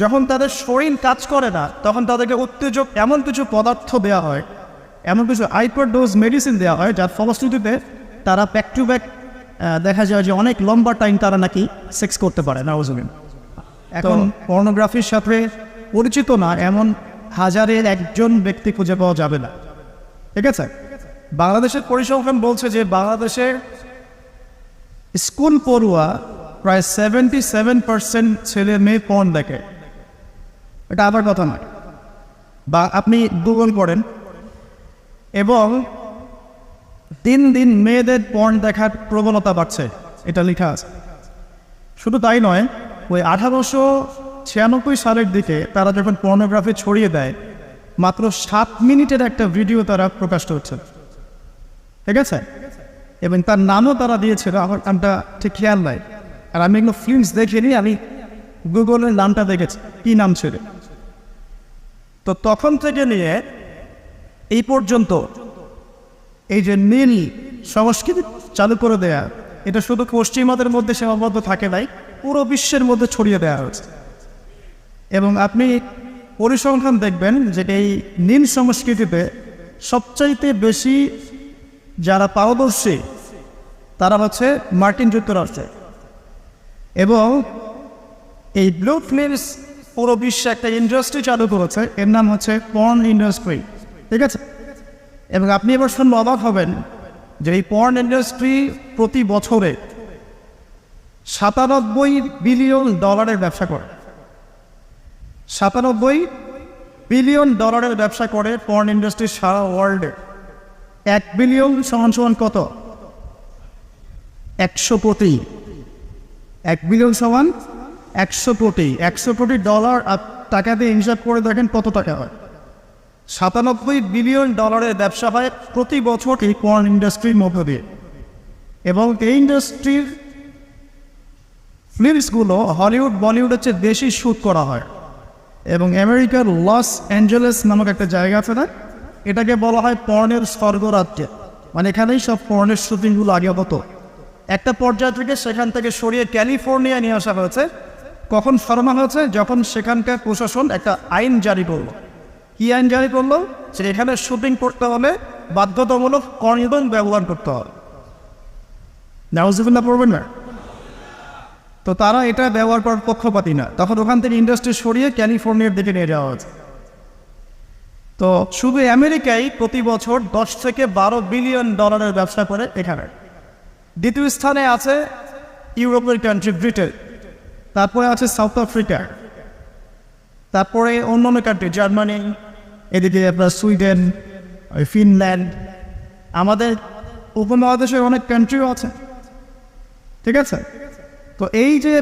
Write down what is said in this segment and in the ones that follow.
যখন তাদের শরীর কাজ করে না তখন তাদেরকে উত্তেজক এমন কিছু পদার্থ দেওয়া হয়, এমন কিছু হাইপার ডোজ মেডিসিন দেওয়া হয় যার ফলশ্রুতিতে তারা ব্যাক টু ব্যাক দেখা যায় যে অনেক লম্বা টাইম তারা নাকি সেক্স করতে পারে নাউজুবিন। এখন পর্নোগ্রাফির সাথে পরিচিত না এমন হাজারের একজন ব্যক্তি খুঁজে পাওয়া যাবে না, ঠিক আছে? বাংলাদেশের পরিসংখ্যান বলছে যে বাংলাদেশের স্কুল পড়ুয়া প্রায় 77% ছেলে মেয়ে পর্ন দেখে। এটা আবার কথা নয়, বা আপনি গুগল করেন এবং দিন দিন মেয়েদের পর্ন দেখার প্রবণতা বাড়ছে, এটা লেখা আছে। শুধু তাই নয়, ওই 1896 সালের দিকে তারা যখন পর্নোগ্রাফি ছড়িয়ে দেয় মাত্র 7 মিনিটের একটা ভিডিও তারা প্রকাশ করছে, ঠিক আছে? এবং তার নামও তারা দিয়েছিল, আমার নামটা ঠিক খেয়াল নাই, আর আমি এগুলো ফিল্মস দেখিনি, আমি গুগলের নামটা দেখেছি কী নাম ছিল। তো তখন থেকে নিয়ে এই পর্যন্ত এই যে নীল সংস্কৃতি চালু করে দেয়া, এটা শুধু পশ্চিমাদের মধ্যে সীমাবদ্ধ থাকে নাই, পুরো বিশ্বের মধ্যে ছড়িয়ে দেওয়া হয়েছে। এবং আপনি পরিসংখ্যান দেখবেন যে এই নীল সংস্কৃতিতে সবচাইতে বেশি যারা পারদর্শী তারা হচ্ছে মার্কিন যুক্তরাষ্ট্রে, এবং এই ব্লু ফিল্মস পুরো বিশ্বে একটা ইন্ডাস্ট্রি চালু করেছে, এর নাম হচ্ছে পর্ন ইন্ডাস্ট্রি, ঠিক আছে? এবং আপনি এবার শুনলে অবাক হবেন যে এই পর্ন ইন্ডাস্ট্রি প্রতি বছরে $97 বিলিয়ন ব্যবসা করে। $97 বিলিয়ন ব্যবসা করে পর্ন ইন্ডাস্ট্রি সারা ওয়ার্ল্ডে। 1 বিলিয়ন সমান কত? 100 কোটি। 1 বিলিয়ন সমান 100 কোটি। $100 কোটি টাকা দিয়ে হিসাব করে দেখেন কত টাকা হয়। $97 বিলিয়ন ব্যবসা হয় প্রতি বছর এই পর্ন ইন্ডাস্ট্রির মধ্য দিয়ে। এবং এই ইন্ডাস্ট্রির ফিল্মসগুলো হলিউড বলিউডের চেয়ে বেশি শ্যুট করা হয়। এবং আমেরিকার লস অ্যাঞ্জেলেস নামক একটা জায়গা আছে না, এটাকে বলা হয় পর্নের স্বর্গরাজ্য। মানে এখানেই সব পর্নের শুটিংগুলো আগে হতো। একটা পর্যায় থেকে সেখান থেকে সরিয়ে ক্যালিফোর্নিয়া নিয়ে আসা হয়েছে। কখন সরানো হয়েছে? যখন সেখানকার প্রশাসন একটা আইন জারি করলো। কি আইন জারি করলো? যে এখানে শুটিং করতে হলে বাধ্যতামূলক কন্ডোম ব্যবহার করতে হবে। নাউজুবিল্লাহ পড়বেন না? তো তারা এটা ব্যবহার করার পক্ষপাতী না, তখন ওখান থেকে ইন্ডাস্ট্রি সরিয়ে ক্যালিফোর্নিয়ার দিকে নিয়ে যাওয়া হয়েছে। তো শুধু আমেরিকায় প্রতি বছর 10 থেকে 12 বিলিয়ন ডলারের ব্যবসা করে এখানে। দ্বিতীয় স্থানে আছে ইউরোপের কান্ট্রি ব্রিটেন, তারপরে আছে সাউথ আফ্রিকা, তারপরে অন্যান্য কান্ট্রি জার্মানি, এদিকে আপনার সুইডেন, ফিনল্যান্ড, আমাদের উপমহাদেশের অনেক কান্ট্রিও আছে, ঠিক আছে? তো এই যে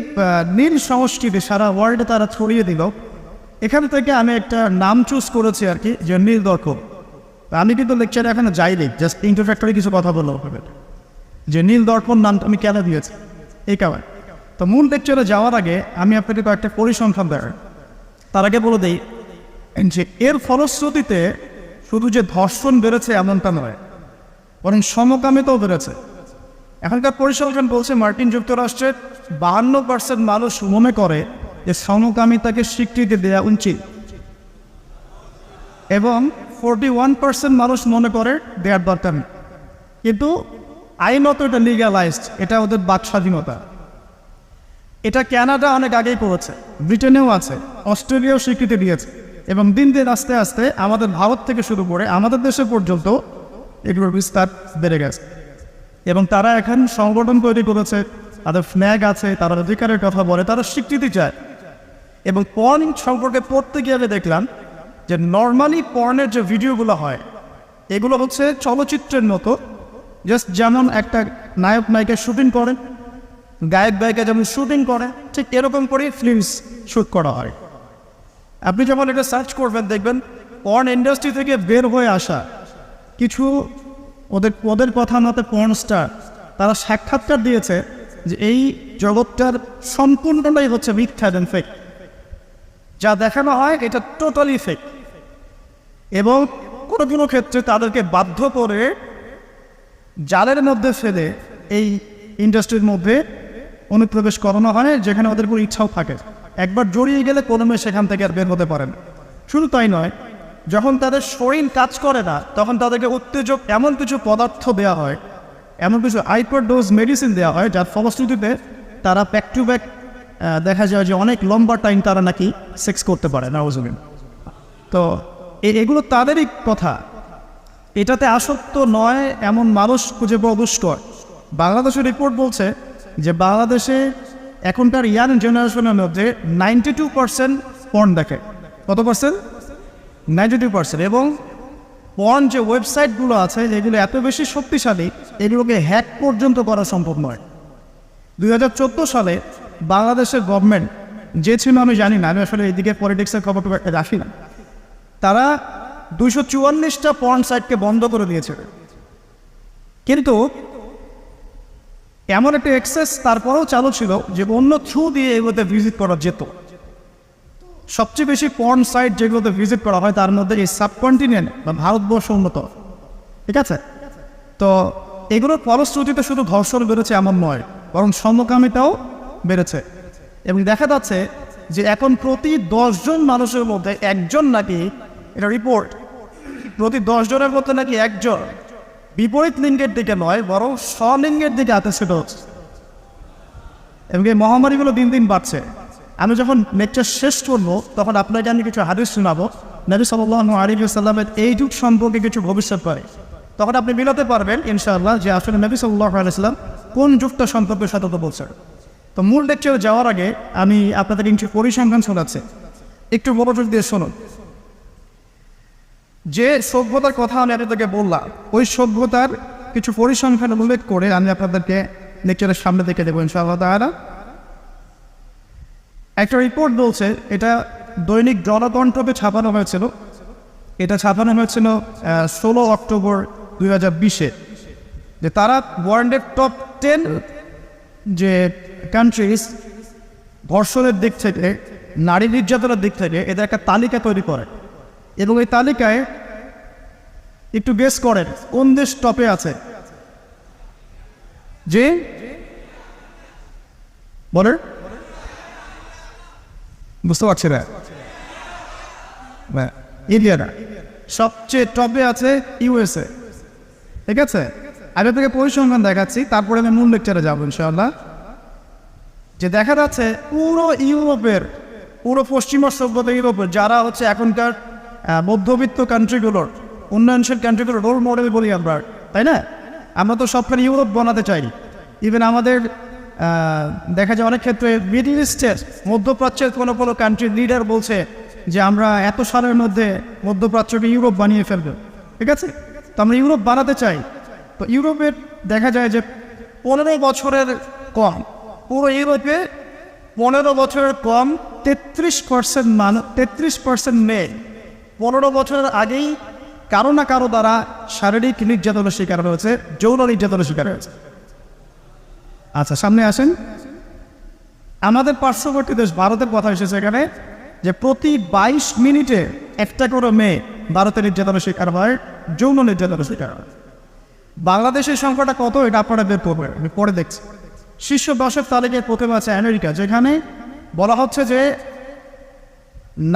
নীল সংস্কৃতি সারা ওয়ার্ল্ডে তারা ছড়িয়ে দিল, এখান থেকে আমি একটা নাম চুজ করেছি আর কি, যে নীল দর্পণ। আমি কিন্তু লেকচারে এখানে যাইনি, জাস্ট ইন্ট্রোডাক্টরি কিছু কথা বলবো হবে যে নীল দর্পণ নামটা আমি কেন দিয়েছি এই কারণে। তো মূল লেকচারে যাওয়ার আগে আমি আপনাকে কয়েকটা পরিসংখ্যান দেখাই। তার আগে বলে দিই যে এর ফলশ্রুতিতে শুধু যে ধর্ষণ বেড়েছে এমনটা নয়, বরং সমকামিতাও বেড়েছে। এখনকার পরিসংখ্যান বলছে মার্কিন যুক্তরাষ্ট্রের 52% মানুষ মনে করে যে সমকামিতাকে স্বীকৃতি দেওয়া উচিত, এবং 41% মানুষ মনে করে দেওয়ার দরকার নেই। কিন্তু আইনত এটা লিগ্যালাইজড, এটা ওদের বাক স্বাধীনতা। এটা কানাডা অনেক আগেই করেছে, ব্রিটেনেও আছে, অস্ট্রেলিয়াও স্বীকৃতি দিয়েছে, এবং দিন দিন আস্তে আস্তে আমাদের ভারত থেকে শুরু করে আমাদের দেশে পর্যন্ত এগুলোর বিস্তার বেড়ে গেছে। এবং তারা এখন সংগঠন তৈরি করেছে, তাদের ফ্ল্যাগ আছে, তারা অধিকারের কথা বলে, তারা স্বীকৃতি চায়। এবং পর্ন সম্পর্কে পড়তে গিয়ে আমি দেখলাম যে নর্মালি পর্নের যে ভিডিওগুলো হয় এগুলো হচ্ছে চলচ্চিত্রের মতো, জাস্ট যেমন একটা নায়ক নায়িকা শুটিং করে, গায়ক গায়িকা যেমন শুটিং করে, ঠিক এরকম করেই ফিল্মস শ্যুট করা হয়। আপনি যখন এটা সার্চ করবেন দেখবেন পর্ন ইন্ডাস্ট্রি থেকে বের হয়ে আসা কিছু ওদের কথা মতে পর্ন স্টার, তারা সাক্ষাৎকার দিয়েছে যে এই জগৎটার সম্পূর্ণটাই হচ্ছে মিথ্যা এবং ফেক। যা দেখানো হয় এটা টোটালি ফেক। এবং কোনো কোনো ক্ষেত্রে তাদেরকে বাধ্য করে জালের মধ্যে ফেলে এই ইন্ডাস্ট্রির মধ্যে অনুপ্রবেশ করানো হয়, যেখানে ওদের কোনো ইচ্ছাও থাকে। একবার জড়িয়ে গেলে কোনো মেয়ে সেখান থেকে আর বের হতে পারে না। শুধু তাই নয়, যখন তাদের শরীর কাজ করে না তখন তাদেরকে উত্তেজক এমন কিছু পদার্থ দেওয়া হয়, এমন কিছু হাইপার ডোজ মেডিসিন দেওয়া হয়, যার ফলশ্রুতিতে তারা ব্যাক টু ব্যাক দেখা যায় যে অনেক লম্বা টাইম তারা নাকি সেক্স করতে পারে নাউজুবিল্লাহ। তো এগুলো তাদেরই কথা, এটাতে আসক্ত নয় এমন মানুষ খুঁজে পাওয়া দুষ্কর। বাংলাদেশের রিপোর্ট বলছে যে বাংলাদেশে এখনকার ইয়াং জেনারেশনের মধ্যে 92% পর্ন দেখে। কত পার্সেন্ট? 92%। এবং পর্ন যে ওয়েবসাইটগুলো আছে যেগুলো এত বেশি শক্তিশালী, এগুলোকে হ্যাক পর্যন্ত করা সম্ভব নয়। 2014 সালে বাংলাদেশের গভর্নমেন্ট যে ছিল, আমি জানি না, আমি আসলে এইদিকে পলিটিক্সের খবর খুব একটা রাখি না, তারা 244টা পর্ন সাইটকে বন্ধ করে দিয়েছে। কিন্তু এমন একটা অ্যাক্সেস তারপরেও চালু ছিল যে অন্য থ্রু দিয়ে এগুলোতে ভিজিট করা যেত। সবচেয়ে বেশি পর্ন সাইট যেগুলোতে ভিজিট করা হয় তার মধ্যে এই সাবকন্টিনেন্ট বা ভারতবর্ষ উন্নত, ঠিক আছে? তো এগুলোর ফলশ্রুতিতে শুধু ধর্ষণ বেড়েছে এমন নয়, বরং সমকামিতাও বেড়েছে। এবং দেখা যাচ্ছে যে এখন প্রতি 10 জন মানুষের মধ্যে একজন নাকি, এটা রিপোর্ট, প্রতি 10 জনের মধ্যে নাকি একজন বিপরীত লিঙ্গের দিকে নয় বরং স্বলিঙ্গের দিকে আকর্ষিত হচ্ছে। এবং এই মহামারীগুলো দিন দিন বাড়ছে। আমি যখন লেকচার শেষ করবো তখন আপনাকে আমি কিছু হাদিস শোনাবো নবী সাল্লাল্লাহু আলাইহি ওয়াসাল্লামের এই যুগ সম্পর্কে কিছু ভবিষ্যৎবাণী। তখন আপনি মিলাতে পারবেন ইনশাআল্লাহ যে আসলে নবী সাল্লাল্লাহু আলাইহি ওয়াসাল্লাম কোন যুগটা সম্পর্কে সতর্ক বলছেন। তো মূল লেকচারে যাওয়ার আগে আমি আপনাদের কিছু পরিসংখ্যান শোনাচ্ছি, একটু মনোযোগ দিয়ে শুনুন। যে সভ্যতার কথা আমি আপনাদেরকে বললাম, ওই সভ্যতার কিছু পরিসংখ্যান উল্লেখ করে আমি আপনাদেরকে লেকচারের সামনে দেখে দেবো ইনশাআল্লাহ তাআলা। একটা রিপোর্ট বলছে, এটা দৈনিক জনকণ্ঠে ছাপানো হয়েছিল, এটা ছাপানো হয়েছিল 16 অক্টোবর 2020-এ, যে তারা ওয়ার্ল্ডের টপ 10 যে কান্ট্রিজ ধর্ষণের দিক থেকে, নারী নির্যাতনের দিক থেকে এদের একটা তালিকা তৈরি করে। এবং এই তালিকায় একটু গেস করেন কোন দেশ টপে আছে? যে বলে বুঝতে পারছি না, ইন্ডিয়া না, সবচেয়ে টপে আছে ইউএসএ, ঠিক আছে? আমি আপনাকে পরিসংখ্যান দেখাচ্ছি, তারপরে আমি মূল লেকচারে যাবো ইনশাআল্লাহ। যে দেখা যাচ্ছে পুরো ইউরোপের, পুরো পশ্চিমা সভ্যতা ইউরোপের যারা হচ্ছে এখনকার মধ্যবিত্ত কান্ট্রিগুলোর, উন্নয়নশীল কান্ট্রিগুলোর রোল মডেল বলি আমরা, তাই না? আমরা তো সবখানে ইউরোপ বানাতে চাই। ইভেন আমাদের দেখা যায় অনেক ক্ষেত্রে মিডল ইস্টের, মধ্যপ্রাচ্যের কোনো কোনো কান্ট্রির লিডার বলছে যে আমরা এত সালের মধ্যে মধ্যপ্রাচ্যকে ইউরোপ বানিয়ে ফেলবো, ঠিক আছে? তো আমরা ইউরোপ বানাতে চাই। তো ইউরোপের দেখা যায় যে 15 বছরের কম, পুরো ইউরোপে 15 বছরের কম 33% মানুষ, 33% মেয়ে 15 বছরের আগেই কারো না কারো দ্বারা শারীরিক নির্যাতনের শিকার হয়েছে, যৌন নির্যাতনের শিকার হয়েছে। আচ্ছা, সামনে আসেন। আমাদের পার্শ্ববর্তী দেশ ভারতের কথা এসেছে এখানে, যে প্রতি 22 মিনিটে একটা করে মেয়ে ভারতের নির্যাতনের শিকার হয়, যৌন নির্যাতনের শিকার হয়। বাংলাদেশের সংখ্যাটা কত এটা আপনারা বের করবেন, আমি পরে দেখছি। শীর্ষ 10-এর তালিকায় প্রথমে আছে আমেরিকা, যেখানে বলা হচ্ছে যে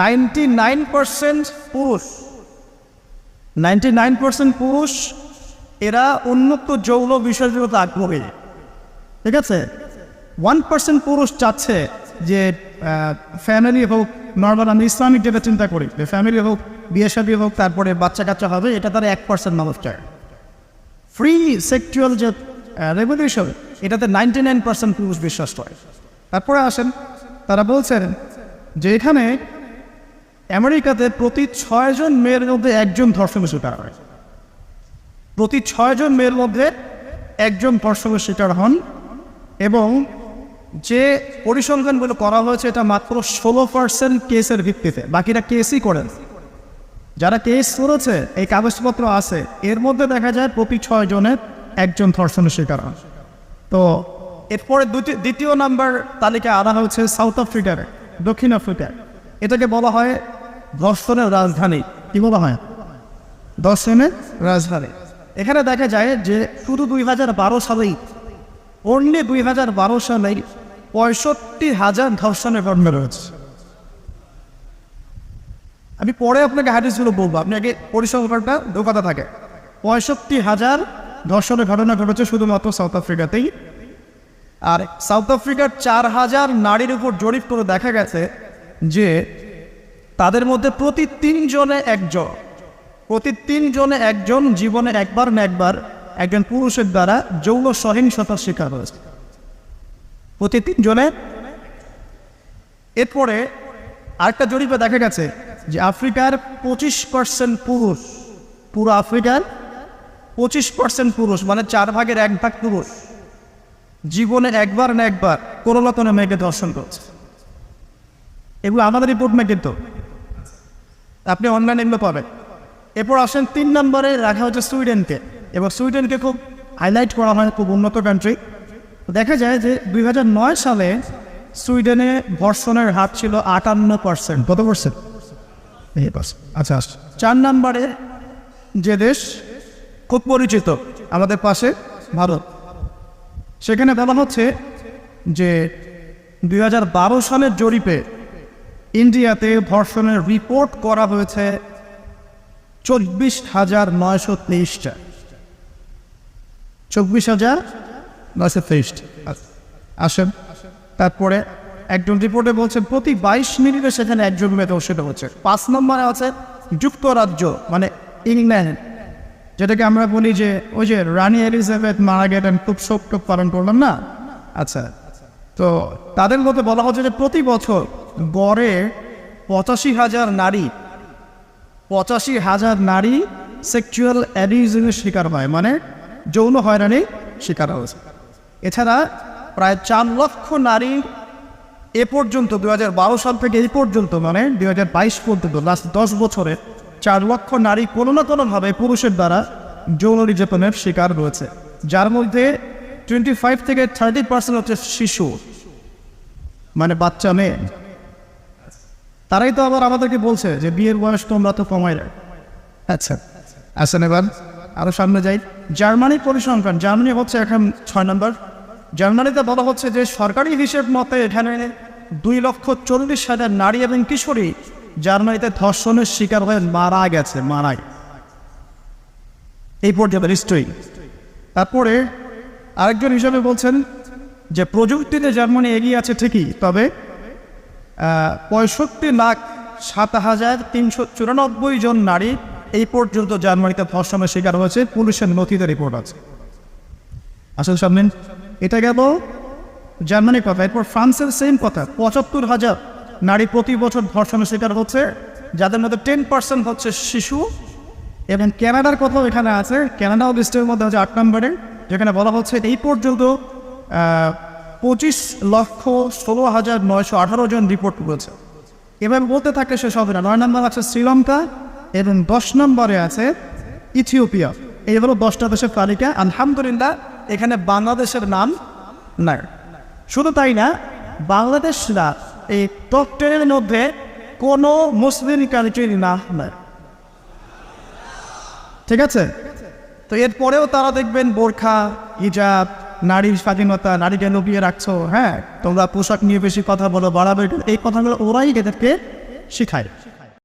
99% পুরুষ, 99% পুরুষ এরা উন্মুক্ত যৌন বিষয়গুলোতে আগ্রহী, ঠিক আছে? 1% পুরুষ চাচ্ছে যে ফ্যামিলি হোক, নর্মাল আমি ইসলামিক যেটা চিন্তা করি, যে ফ্যামিলি হোক, বিয়ে শাদী হোক, তারপরে বাচ্চা কাচ্চা হবে, এটা তারা 1% মানুষ চায়। ফ্রি সেক্সুয়াল যে রেভলিউশন, এটাতে 99% পুরুষ বিশ্বাস করে। তারপরে আসেন, তারা বলছেন যে এখানে আমেরিকাতে প্রতি 6 জন মেয়ের মধ্যে একজন ধর্ষণের শিকার হয়, প্রতি 6 জন মেয়ের মধ্যে একজন ধর্ষণের শিকার হন। এবং যে পরিসংখ্যানগুলো করা হয়েছে এটা মাত্র 16% কেসের ভিত্তিতে, বাকিরা কেসই করেন। যারা কেস করেছে, এই কাগজপত্র আছে, এর মধ্যে দেখা যায় প্রতি 6 জনের একজন ধর্ষণের শিকার হন। তো এরপরে দ্বিতীয় নাম্বার তালিকায় আনা হয়েছে সাউথ আফ্রিকার, দক্ষিণ আফ্রিকার। এটাকে বলা হয় ধর্ষণের রাজধানী। কি বলা হয়? ধর্ষণের রাজধানী। এখানে দেখা যায় যে শুধু 2012 সালেই, অনলি 2012 সালেই 65,000 ধর্ষণের ঘটনা রয়েছে। আমি পরে আপনাকে হাদিসগুলো বলবো, আপনি আগে পরিসংখ্যানটা ঢোকাতে থাকে। 65,000 ধর্ষণের ঘটনা ঘটেছে শুধুমাত্র সাউথ আফ্রিকাতেই। আর সাউথ আফ্রিকার 4,000 নারীর উপর জরিপ করে দেখা গেছে যে তাদের মধ্যে প্রতি 3 জনে একজন জীবনে একবার না একবার একজন পুরুষের দ্বারা যৌন সহিংসতার শিকার হয়েছে, প্রতি 3 জনে। এরপরে আরেকটা জরিপে দেখা গেছে যে আফ্রিকার 25% পুরুষ, পুরো আফ্রিকার 25% পুরুষ, মানে 4 ভাগের 1 ভাগ পুরুষ জীবনে একবার না একবার কোনো না কোনো মেয়েকে ধর্ষণ করছে। এগুলো আমাদের রিপোর্ট না, কিন্তু আপনি অনলাইনে এগুলো পাবেন। এরপর আসেন 3 নম্বরে রাখা হচ্ছে সুইডেনকে, এবং সুইডেনকে খুব হাইলাইট করা হয়, খুব উন্নত কান্ট্রি। দেখা যায় যে 2009 সালে সুইডেনে ধর্ষণের হার ছিল 58%। কত পার্সেন্ট? আচ্ছা, 4 নম্বরে যে দেশ খুব পরিচিত আমাদের পাশে, ভারত, সেখানে বলা হচ্ছে যে 2012 সালের জরিপে ইন্ডিয়াতে ধর্ষণের রিপোর্ট করা হয়েছে 24,923টা। 24,923। আসেন, তারপরে একজন রিপোর্টে বলছেন প্রতি 22 মিনিটে সেখানে একজন মেয়ে ধর্ষিত হচ্ছে। 5 নম্বরে আছে যুক্তরাজ্য, মানে ইংল্যান্ড, যেটাকে আমরা বলি যে ওই যে রানী এলিজাবেথ মারা গেলেন, খুব শোক পালন করলাম না। আচ্ছা, তো তাদের মধ্যে বলা হচ্ছে যে প্রতি বছর গড়ে 85,000 নারী সেক্সুয়াল অ্যাবিউজের শিকার হয়, মানে যৌন হয়রানি শিকার হয়েছে। এছাড়া প্রায় 4 লক্ষ নারী এ পর্যন্ত 2012 সাল থেকে এই পর্যন্ত, মানে 2022 পর্যন্ত, লাস্ট 10 বছরে 4 লক্ষ নারী কোনো না কোনোভাবে পুরুষের দ্বারা যৌন নির্যাতনের শিকার রয়েছে, যার মধ্যে 25 থেকে 30% হচ্ছে শিশু, মানে বাচ্চা মেয়ে। তারাই তো আবার আমাদেরকে বলছে যে বিয়ের বয়স তোমরা তো কমাই রাখ। আচ্ছা, আসেন এবার আরও সামনে যাই। জার্মানির পরিসংখ্যান, জার্মানি হচ্ছে এখন 6 নম্বর। জার্মানিতে বলা হচ্ছে যে সরকারি হিসেব মতে এখানে 2,40,000 নারী এবং কিশোরী জার্মানিতে ধর্ষণের শিকার হয়ে মারা গেছে, এই পর্যন্ত হিস্ট্রি। তারপরে আরেকজন হিসাবে বলছেন যে প্রযুক্তিতে জার্মানি এগিয়ে আছে ঠিকই, তবে 65,07,394 জন নারী এই পর্যন্ত জার্মানিতে ধর্ষণের শিকার হয়েছে, পুলিশের নথিতে রিপোর্ট আছে। আসলে সামনে এটা গেল জার্মানির কথা। এরপর ফ্রান্সের সেম কথা, 75,000 নারী প্রতি বছর ধর্ষণের শিকার হচ্ছে, যাদের মধ্যে 10% হচ্ছে শিশু। এবং কানাডার কথাও এখানে আছে, কানাডাও লিস্টের মধ্যে হচ্ছে 8 নম্বরে, যেখানে বলা হচ্ছে এই পর্যন্ত 25,16,918 জন রিপোর্ট করেছে। এবার বলতে থাকে শেষ হবে না। 9 নম্বর আছে শ্রীলঙ্কা, এবং 10 নম্বরে আছে ইথিওপিয়া। এই হলো 10টা দেশের তালিকা। আলহামদুলিল্লাহ এখানে বাংলাদেশের নাম নাই। শুধু তাই না, বাংলাদেশ না এই টপ 10-এর মধ্যে কোনো মুসলিম কান্ট্রির নাম নাই, ঠিক আছে? তো এরপরেও তারা দেখবেন বোরখা, হিজাব, নারীর স্বাধীনতা, নারীকে লুকিয়ে রাখছো, হ্যাঁ তোমরা পোশাক নিয়ে বেশি কথা বলো, বাড়াবে, এই কথাগুলো ওরাই এদেরকে শিখায়।